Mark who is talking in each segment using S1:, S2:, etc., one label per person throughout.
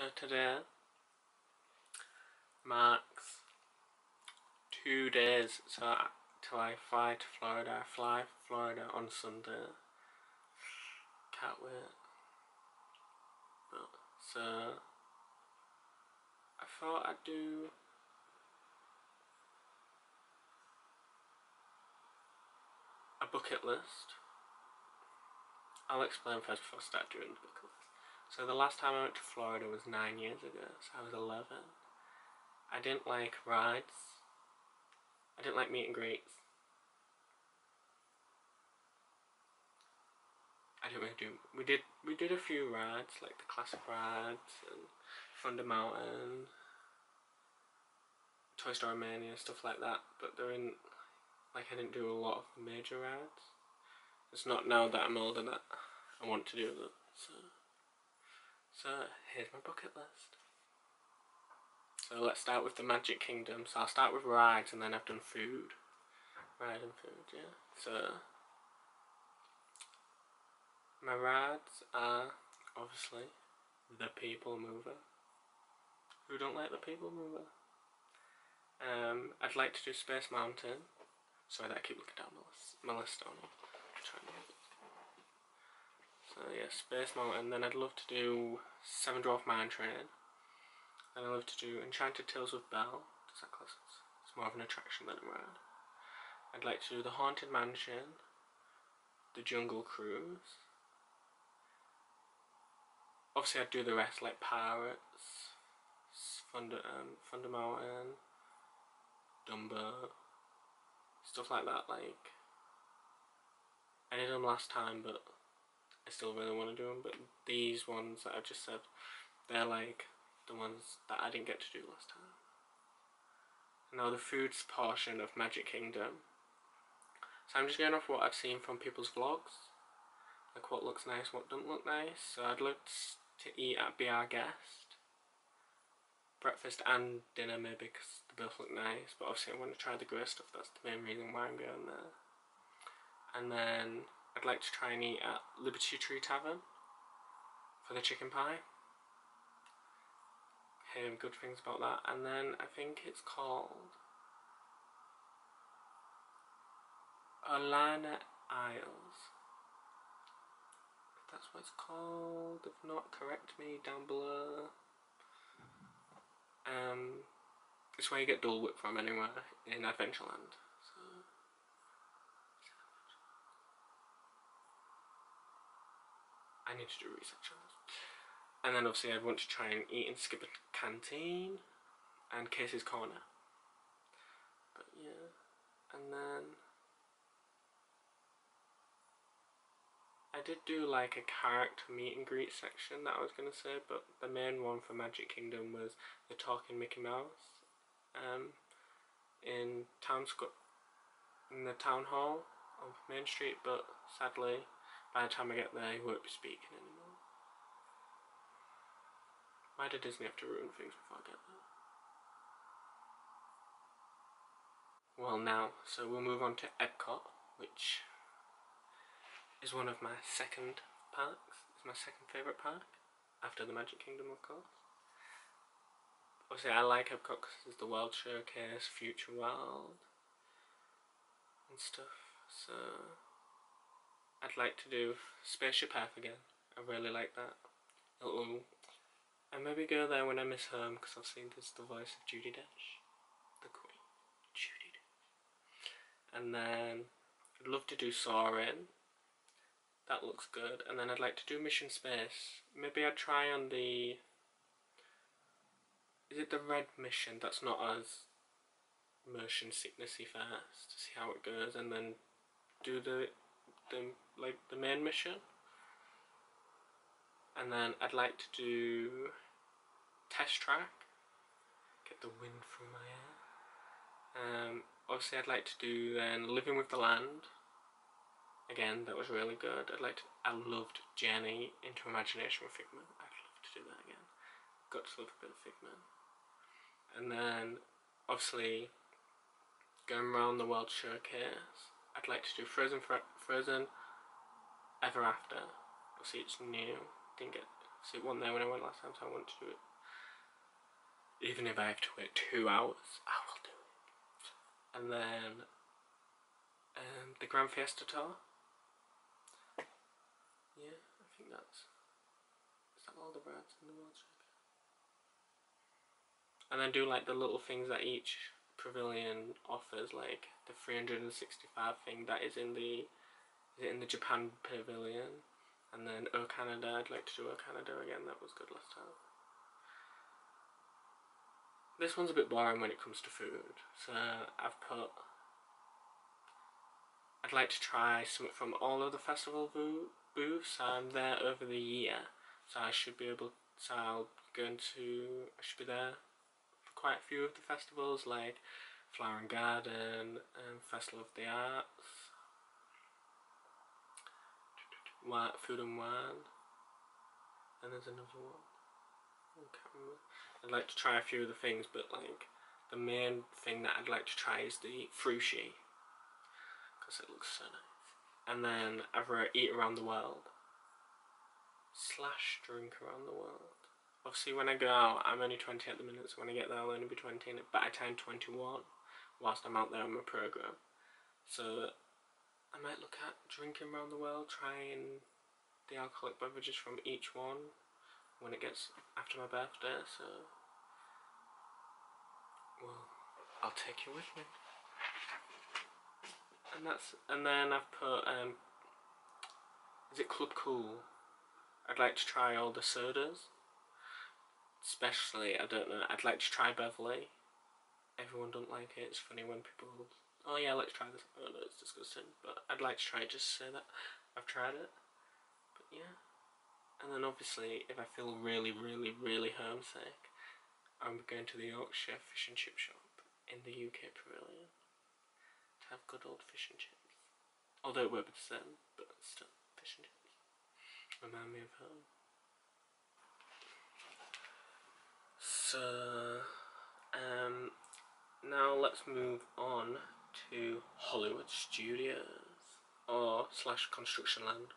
S1: So today marks 2 days till I fly to Florida. I fly to Florida on Sunday. Can't wait. So I thought I'd do a bucket list. I'll explain first before I start doing the bucket list. So the last time I went to Florida was 9 years ago, so I was 11. I didn't like rides. I didn't like meet and greets. I didn't really do. We did a few rides, like the classic rides and Thunder Mountain, Toy Story Mania, stuff like that. But I didn't do a lot of the major rides. It's not now that I'm older that I want to do them. So here's my bucket list. So let's start with the Magic Kingdom. So I'll start with rides and then I've done food. Ride and food, yeah. So my rides are obviously the People Mover. Who don't like the People Mover? I'd like to do Space Mountain. Sorry that I keep looking down my list on it. So yeah, Space Mountain. Then I'd love to do Seven Dwarf Mine Train. Then I'd love to do Enchanted Tales with Belle. Does that class? It's more of an attraction than a ride. I'd like to do the Haunted Mansion, the Jungle Cruise. Obviously I'd do the rest like Pirates, Thunder Mountain, Dumbo, stuff like that. Like I did them last time, but I still really want to do them. But these ones that I've just said, they're like the ones that I didn't get to do last time. Now the foods portion of Magic Kingdom. So I'm just going off what I've seen from people's vlogs, like what looks nice, what doesn't look nice. So I'd love to eat at Be Our Guest. Breakfast and dinner maybe because they both look nice, but obviously I want to try the grey stuff. That's the main reason why I'm going there. And then I'd like to try and eat at Liberty Tree Tavern for the chicken pie. Hearing good things about that. And then I think it's called Olana Isles. If that's what it's called. If not, correct me down below. It's where you get Dole Whip from anywhere in Adventureland. So I need to do research on this. And then obviously I'd want to try and eat in Skipper Canteen and Casey's Corner. But yeah, and then I did do like a character meet and greet section that I was going to say, but the main one for Magic Kingdom was the Talking Mickey Mouse in the town hall of Main Street, but sadly by the time I get there he won't be speaking anymore. Why did Disney have to ruin things before I get there? Well now, so we'll move on to Epcot, which is one of my second parks. It's my second favourite park, after the Magic Kingdom of course. Obviously I like Epcot because there's the World Showcase, Future World and stuff. So I'd like to do Spaceship Earth again. I really like that. I maybe go there when I miss home because obviously there's the voice of Judi Dench, the Queen, Judi Dench. And then I'd love to do Soarin'. That looks good. And then I'd like to do Mission Space. Maybe I'd try on the... Is it the red mission that's not as motion sicknessy first to see how it goes, and then do the main mission. And then I'd like to do Test Track. Get the wind through my hair. Obviously I'd like to do then Living with the Land. Again, that was really good. I loved Journey into Imagination with Figment. I'd love to do that again. Got to love a bit of Figment. And then, obviously, going around the World Showcase, I'd like to do Frozen Ever After. Obviously it's new. Didn't get So it wasn't there when I went last time, so I want to do it. Even if I have to wait 2 hours, I will do it. And then the Grand Fiesta Tour. Yeah, I think that's... Is that all the rides in the world? And then do like the little things that each pavilion offers, like the 365 thing that is in the Japan pavilion. And then O Canada, I'd like to do O Canada again, that was good last time. This one's a bit boring when it comes to food, so I've put... I'd like to try something from all of the festival booths. I'm there over the year, so I should be able... So I should be there for quite a few of the festivals, like Flower and Garden, Festival of the Arts, Food and Wine, and there's another one. I can't remember. I'd like to try a few of the things, but like the main thing that I'd like to try is the frushi, because it looks so nice. And then I've wrote eat around the world / drink around the world. Obviously when I go out, I'm only 20 at the minute, so when I get there I'll only be 20, but I turn 21 whilst I'm out there on my programme. So I might look at drinking around the world, trying the alcoholic beverages from each one when it gets after my birthday, so well, I'll take you with me. And then I've put is it Club Cool? I'd like to try all the sodas, especially, I don't know, I'd like to try Beverly. Everyone don't like it. It's funny when people, oh yeah, let's try this. Oh no, it's disgusting, but I'd like to try it just to say that I've tried it. But yeah. And then obviously, if I feel really, really, really homesick, I'm going to the Yorkshire fish and chip shop in the UK Pavilion to have good old fish and chips. Although it won't be the same, but still, fish and chips remind me of home. So, now let's move on to Hollywood Studios, or / Construction Land.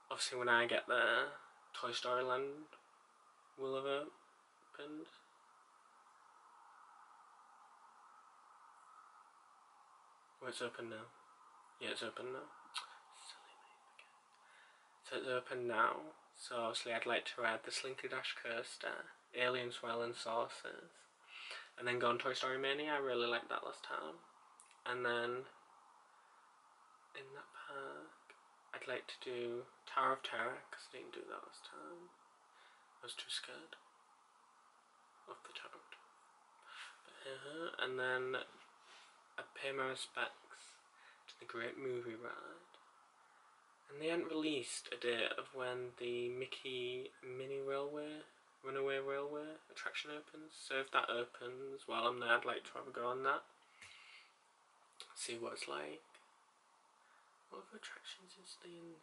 S1: Obviously when I get there, Toy Story Land will have opened. Oh, it's open now. Yeah, it's open now. Silly me. Okay. So it's open now. So obviously I'd like to ride the Slinky Dash Coaster, Alien Swirl and Saucers, and then go on Toy Story Mania. I really liked that last time. And then in that park, I'd like to do Tower of Terror, because I didn't do that last time. I was too scared of the Tower of Terror. And then I pay my respects to the Great Movie Ride. And they hadn't released a date of when the Mickey Mini Runaway Railway attraction opens. So if that opens while I'm there, I'd like to have a go on that. See what it's like. What other attractions is there in?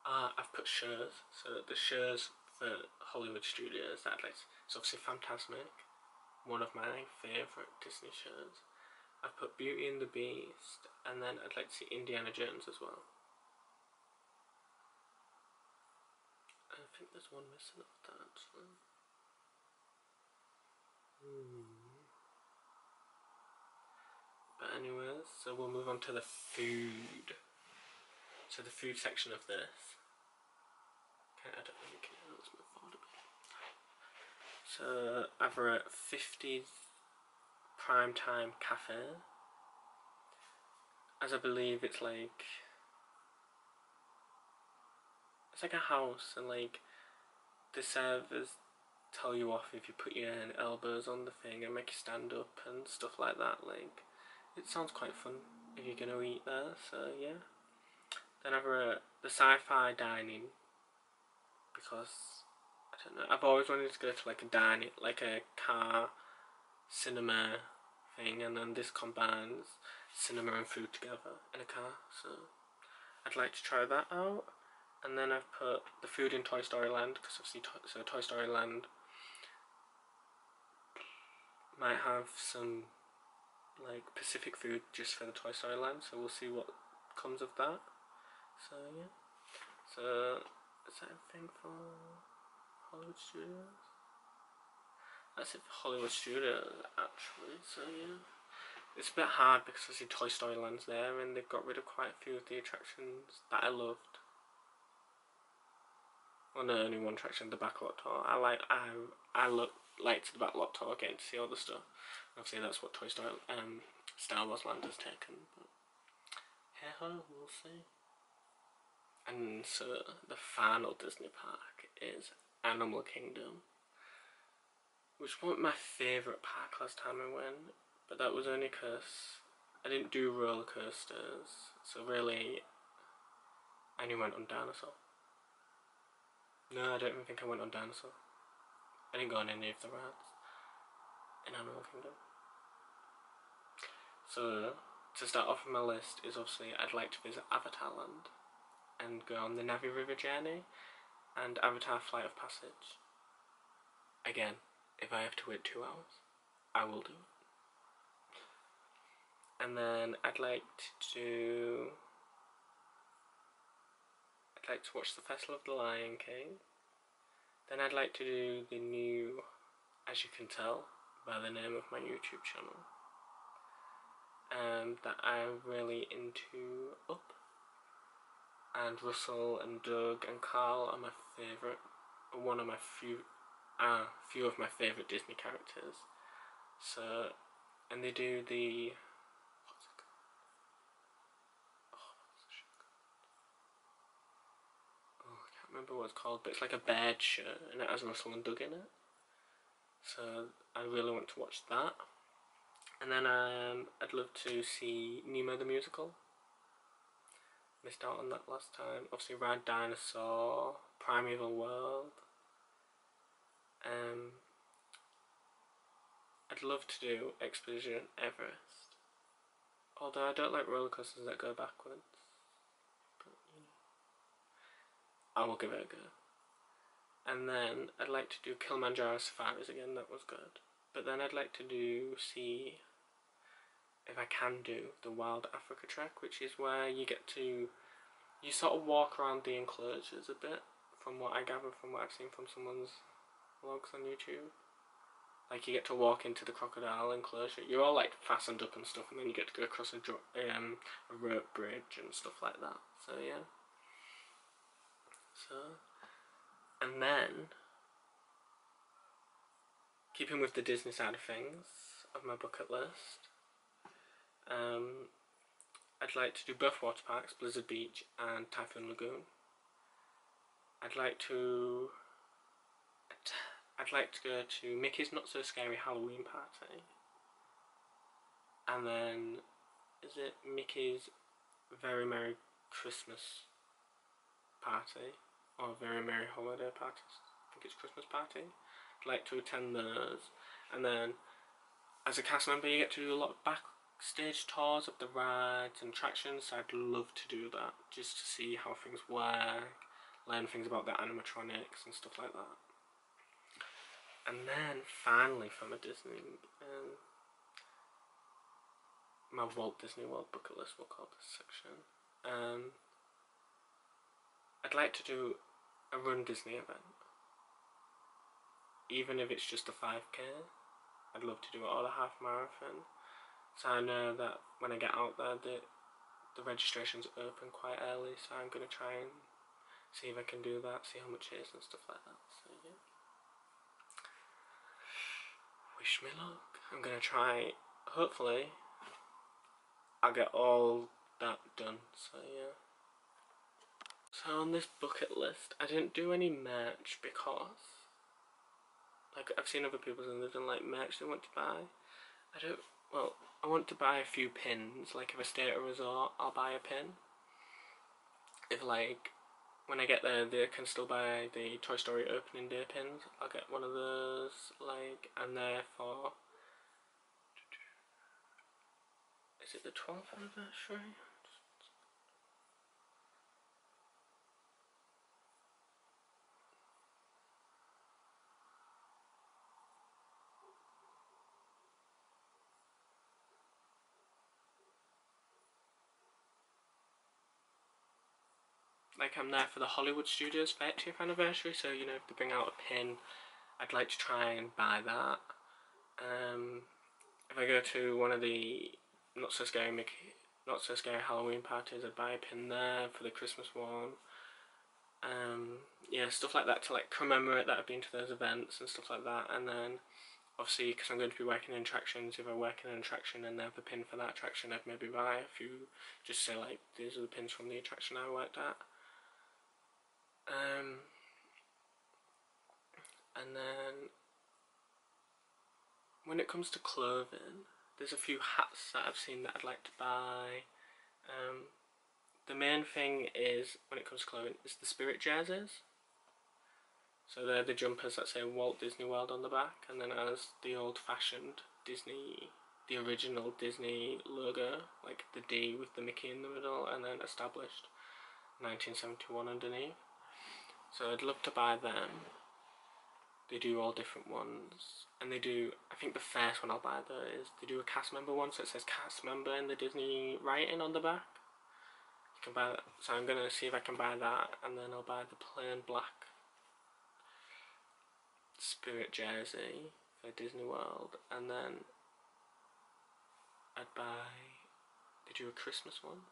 S1: I've put shows. So the shows for Hollywood Studios that I'd like to, it's obviously Fantasmic, one of my favourite Disney shows. I've put Beauty and the Beast, and then I'd like to see Indiana Jones as well. I think there's one missing off that actually. But anyways, so we'll move on to the food. So the food section of this. Okay, I don't really care, let's move forward a bit. So I've wrote 50s Primetime Cafe, as I believe it's like a house, and like the servers tell you off if you put your elbows on the thing and make you stand up and stuff like that. Like, it sounds quite fun if you're gonna eat there, so yeah. Then I've wrote the sci-fi dining, because I don't know, I've always wanted to go to like a dining, like a car cinema thing, and then this combines cinema and food together in a car, so I'd like to try that out. And then I've put the food in Toy Story Land, because obviously Toy Story Land might have some like Pacific food just for the Toy Story Land, so we'll see what comes of that. So yeah. So is that everything for Hollywood Studios? That's it for Hollywood Studios actually. So yeah. It's a bit hard because I see Toy Story Land's there and they've got rid of quite a few of the attractions that I loved. Well, no, only one attraction, the backlot tour. I like to the backlot tour, getting to see all the stuff. Obviously, that's what Toy Story, Star Wars Land has taken. But hey ho, we'll see. And so the final Disney park is Animal Kingdom, which wasn't my favourite park last time I went, but that was only because I didn't do roller coasters, so really I only went on Dinosaur. No, I don't even think I went on Dinosaur. I didn't go on any of the rides in Animal Kingdom. So, to start off with my list is obviously I'd like to visit Avatar Land and go on the Navi River journey and Avatar Flight of Passage. Again, if I have to wait 2 hours, I will do it. And then I'd like to watch the Festival of the Lion King. Then I'd like to do the new, as you can tell by the name of my YouTube channel, that I'm really into Up. And Russell and Doug and Carl are my favourite, one of my few of my favourite Disney characters. So, and they do the, what's it called? Oh, I can't remember what it's called, but it's like a bird shirt and it has Russell and Doug in it. So I really want to watch that. And then I'd love to see Nemo the Musical. Missed out on that last time. Obviously Ride Dinosaur, Primeval World. I'd love to do Expedition Everest. Although I don't like roller coasters that go backwards. But, you know, I will give it a go. And then I'd like to do Kilimanjaro Safaris again, that was good. But then I'd like to see if I can do the Wild Africa Trek, which is where you get to, you sort of walk around the enclosures a bit, from what I gather from what I've seen from someone's vlogs on YouTube. Like you get to walk into the crocodile enclosure. You're all like fastened up and stuff, and then you get to go across a rope bridge and stuff like that. So yeah. So, and then keeping with the Disney side of things of my bucket list, I'd like to do both water parks, Blizzard Beach and Typhoon Lagoon. I'd like to go to Mickey's Not So Scary Halloween Party. And then, is it Mickey's Very Merry Christmas Party? Or Very Merry Holiday Party? I think it's Christmas Party. I'd like to attend those. And then, as a cast member, you get to do a lot of backstage tours of the rides and attractions, so I'd love to do that, just to see how things work, learn things about the animatronics and stuff like that. And then, finally, from a Disney, my Walt Disney World bucket list, we'll call this section. I'd like to do a Run Disney event. Even if it's just a 5k, I'd love to do it, or a half marathon. So I know that when I get out there, the registration's open quite early, so I'm going to try and see if I can do that, see how much it is and stuff like that. So yeah. Wish me luck. I'm going to try, hopefully, I'll get all that done, so yeah. So on this bucket list, I didn't do any merch because, like, I've seen other people and they've done like merch they want to buy. I want to buy a few pins. Like if I stay at a resort, I'll buy a pin. If like, when I get there, they can still buy the Toy Story opening day pins, I'll get one of those, like, and therefore, is it the 12th anniversary? like I'm there for the Hollywood Studios 30th anniversary, so you know, if they bring out a pin, I'd like to try and buy that. If I go to one of the not so scary Halloween parties, I'd buy a pin there for the Christmas one. Yeah, stuff like that to like commemorate that I've been to those events and stuff like that. And then obviously, because I'm going to be working in attractions, if I work in an attraction and they have a pin for that attraction, I'd maybe buy a few, just say like, these are the pins from the attraction I worked at. And then when it comes to clothing, there's a few hats that I've seen that I'd like to buy. The main thing is, when it comes to clothing, is the Spirit jerseys. So they're the jumpers that say Walt Disney World on the back, and then it has the old-fashioned Disney, the original Disney logo, like the D with the Mickey in the middle, and then established 1971 underneath. So I'd love to buy them. They do all different ones, and they do, I think the first one I'll buy though is, they do a cast member one, so it says cast member in the Disney writing on the back. You can buy that, so I'm going to see if I can buy that, and then I'll buy the plain black Spirit jersey for Disney World, and then I'd buy, they do a Christmas one,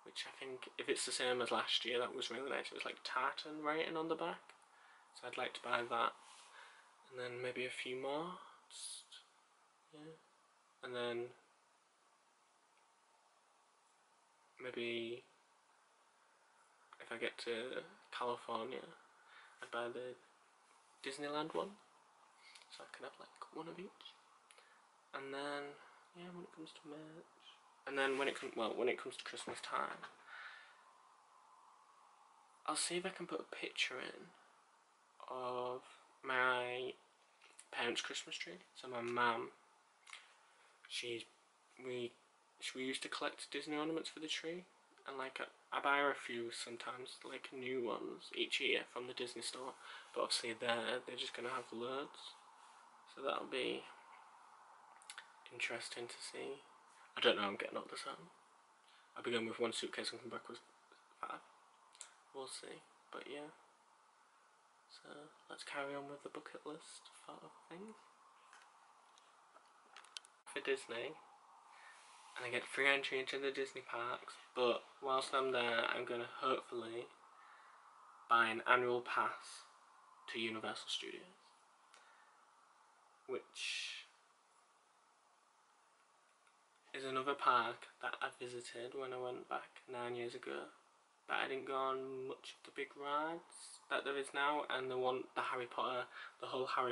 S1: which I think, if it's the same as last year, that was really nice. It was like tartan writing on the back, so I'd like to buy that, and then maybe a few more, yeah, and then maybe if I get to California, I'd buy the Disneyland one, so I can have like one of each. And then, yeah, when it comes to merch, and then when it comes to Christmas time, I'll see if I can put a picture in of my parents' Christmas tree. So my mum, we used to collect Disney ornaments for the tree, and like I buy her a few sometimes, like new ones each year from the Disney store. But obviously they're just gonna have loads, so that'll be interesting to see. I don't know, I'm getting up the sun. I'll be going with one suitcase and come back with 5. We'll see, but yeah. So let's carry on with the bucket list for things. For Disney, and I get free entry into the Disney parks, but whilst I'm there, I'm going to hopefully buy an annual pass to Universal Studios, which is another park that I visited when I went back 9 years ago, but I didn't go on much of the big rides that there is now, and the whole Harry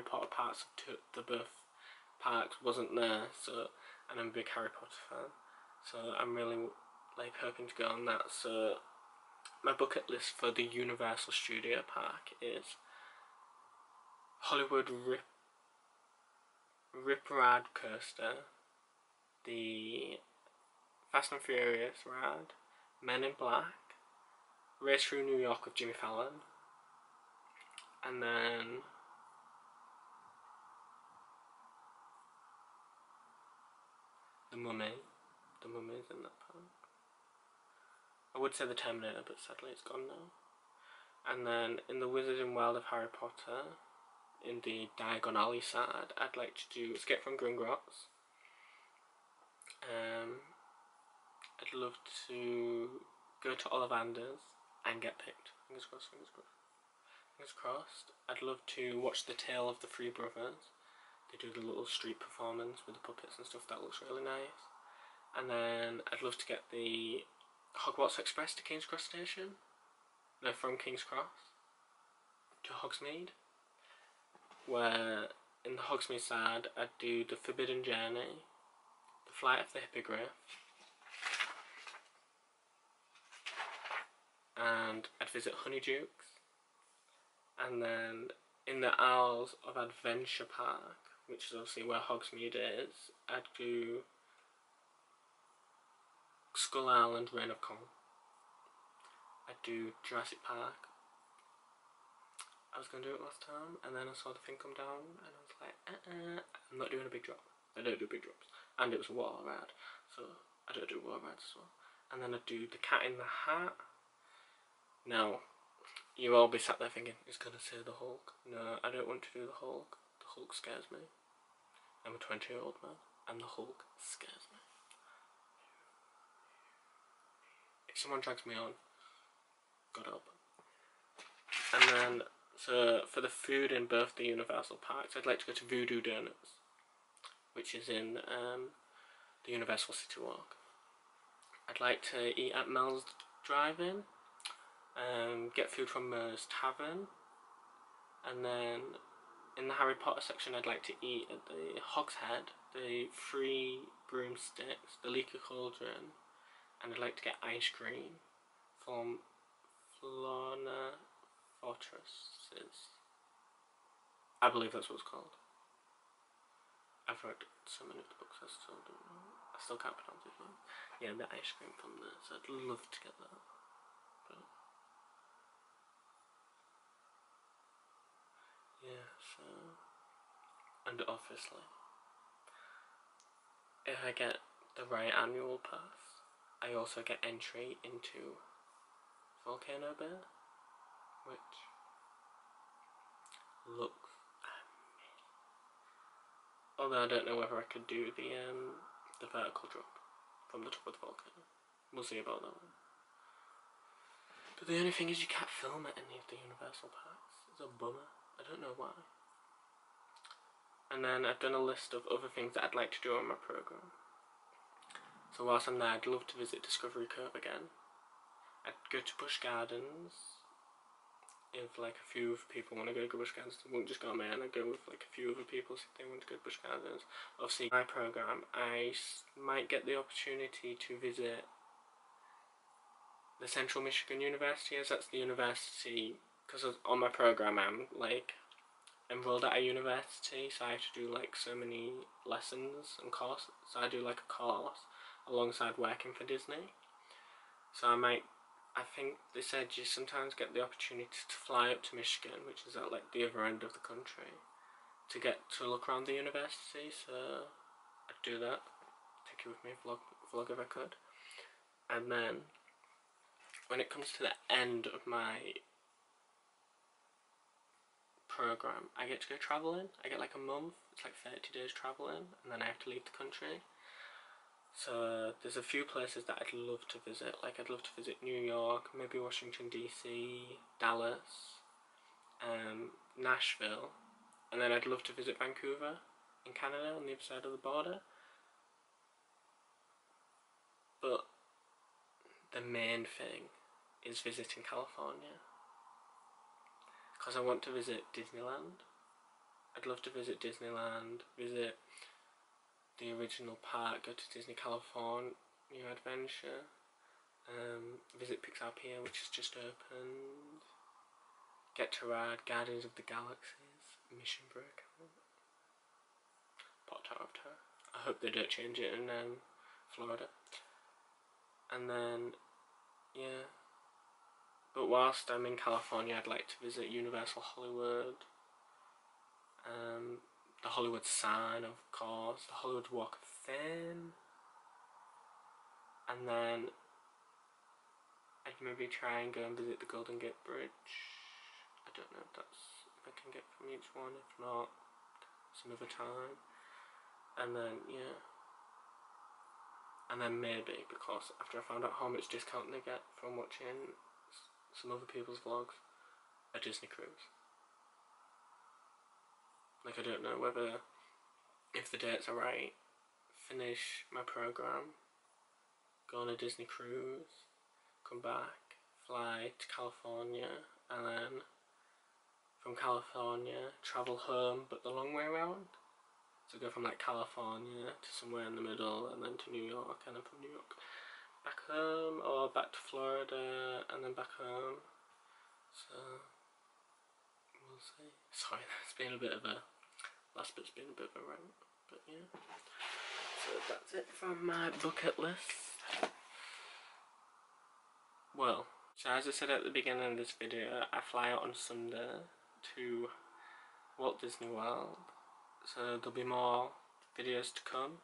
S1: Potter parts of the both parks wasn't there, so, and I'm a big Harry Potter fan, so I'm really like hoping to go on that. So my bucket list for the Universal Studio Park is Hollywood Rip Ride Coaster, the Fast and Furious ride, Men in Black, Race Through New York with Jimmy Fallon, and then The Mummy's in that park. I would say the Terminator, but sadly it's gone now. And then in the Wizarding World of Harry Potter, in the Diagon Alley side, I'd like to do Escape from Gringotts. I'd love to go to Ollivander's and get picked. Fingers crossed, fingers crossed. Fingers crossed. I'd love to watch The Tale of the Three Brothers. They do the little street performance with the puppets and stuff, that looks really nice. And then I'd love to get the Hogwarts Express to King's Cross Station. No, from King's Cross to Hogsmeade, where in the Hogsmeade side I'd do the Forbidden Journey, the Flight of the Hippogriff, and I'd visit Honeydukes. And then in the Isles of Adventure Park, which is obviously where Hogsmeade is, I'd do Skull Island, Reign of Kong. I'd do Jurassic Park. I was going to do it last time, and then I saw the thing come down, and I was like, I'm not doing a big drop. I don't do big drops. And it was a water ride, so I don't do water rides as well. And then I'd do the Cat in the Hat, Now, you'll all be sat there thinking, he's going to say the Hulk. No, I don't want to do the Hulk. The Hulk scares me. I'm a 20-year-old man, and the Hulk scares me. If someone drags me on, God help. And then, so for the food in both the Universal parks, I'd like to go to Voodoo Donuts, which is in the Universal City Walk. I'd like to eat at Mel's Drive-In, get food from Mer's Tavern, and then in the Harry Potter section I'd like to eat at the Hogshead, the free broomsticks, the Leaky Cauldron, and I'd like to get ice cream from Florna Fortresses. I believe that's what it's called. I've read so many of the books, I still don't know. I still can't pronounce it. But yeah, the ice cream from there, so I'd love to get that. But yeah, so, and obviously, if I get the right annual pass, I also get entry into Volcano Bay, which looks amazing. Although I don't know whether I could do the vertical drop from the top of the volcano. We'll see about that one. But the only thing is you can't film at any of the Universal parks. It's a bummer. I don't know why. And then I've done a list of other things that I'd like to do on my programme. So whilst I'm there, I'd love to visit Discovery Cove again. I'd go to Busch Gardens. If like a few people want to go to Busch Gardens, they won't just go on me, and I'd go with like a few other people if they want to go to Busch Gardens. Obviously, my programme, I might get the opportunity to visit the Central Michigan University, as that's the university, because on my programme I'm like enrolled at a university, so I have to do like so many lessons and courses. So I do like a course alongside working for Disney. So I think they said you sometimes get the opportunity to fly up to Michigan, which is at like the other end of the country, to get to look around the university. So I'd do that, take you with me, vlog if I could. And then when it comes to the end of my programme, I get to go travelling. I get like a month, it's like 30 days travelling, and then I have to leave the country. So there's a few places that I'd love to visit. Like I'd love to visit New York, maybe Washington DC, Dallas, Nashville, and then I'd love to visit Vancouver in Canada on the other side of the border. But the main thing is visiting California, because I want to visit Disneyland. I'd love to visit Disneyland, visit the original park, go to Disney California Adventure, visit Pixar Pier, which has just opened, get to ride Guardians of the Galaxies, Mission Breakout, Pot Tower of Terror. I hope they don't change it in Florida. And then, yeah. But whilst I'm in California, I'd like to visit Universal Hollywood, the Hollywood sign, of course, the Hollywood Walk of Fame, and then I'd maybe try and go and visit the Golden Gate Bridge. I don't know if I can get from each one, if not, some other time. And then, yeah. And then maybe, because after I found out how much discount they get from watching some other people's vlogs, a Disney cruise. Like, I don't know whether, if the dates are right, finish my programme, go on a Disney cruise, come back, fly to California, and then from California travel home but the long way around. So go from like California to somewhere in the middle, and then to New York, and then from New York back home, or back to Florida and then back home. So we'll see. Sorry, that's been a bit of a, last bit's been a bit of a rant, but yeah. So that's it from my bucket list. Well, so as I said at the beginning of this video, I fly out on Sunday to Walt Disney World. So there'll be more videos to come.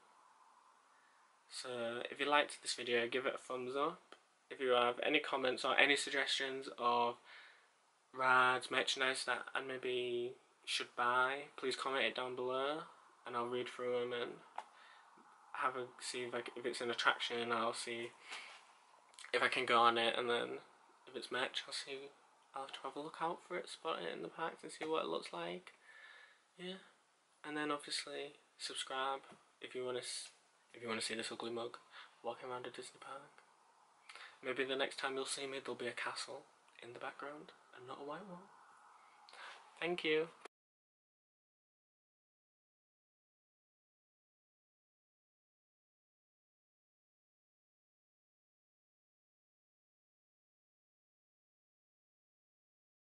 S1: So if you liked this video, give it a thumbs up. if you have any comments or any suggestions of rides, merchandise that I maybe should buy, please comment it down below, and I'll read through them and see if it's an attraction. I'll see if I can go on it, and then if it's merch, I'll have to have a look out for it, spot it in the packs, and see what it looks like. Yeah, and then obviously subscribe if you want to see this ugly mug walking around a Disney park. Maybe the next time you'll see me, there'll be a castle in the background and not a white wall. Thank you.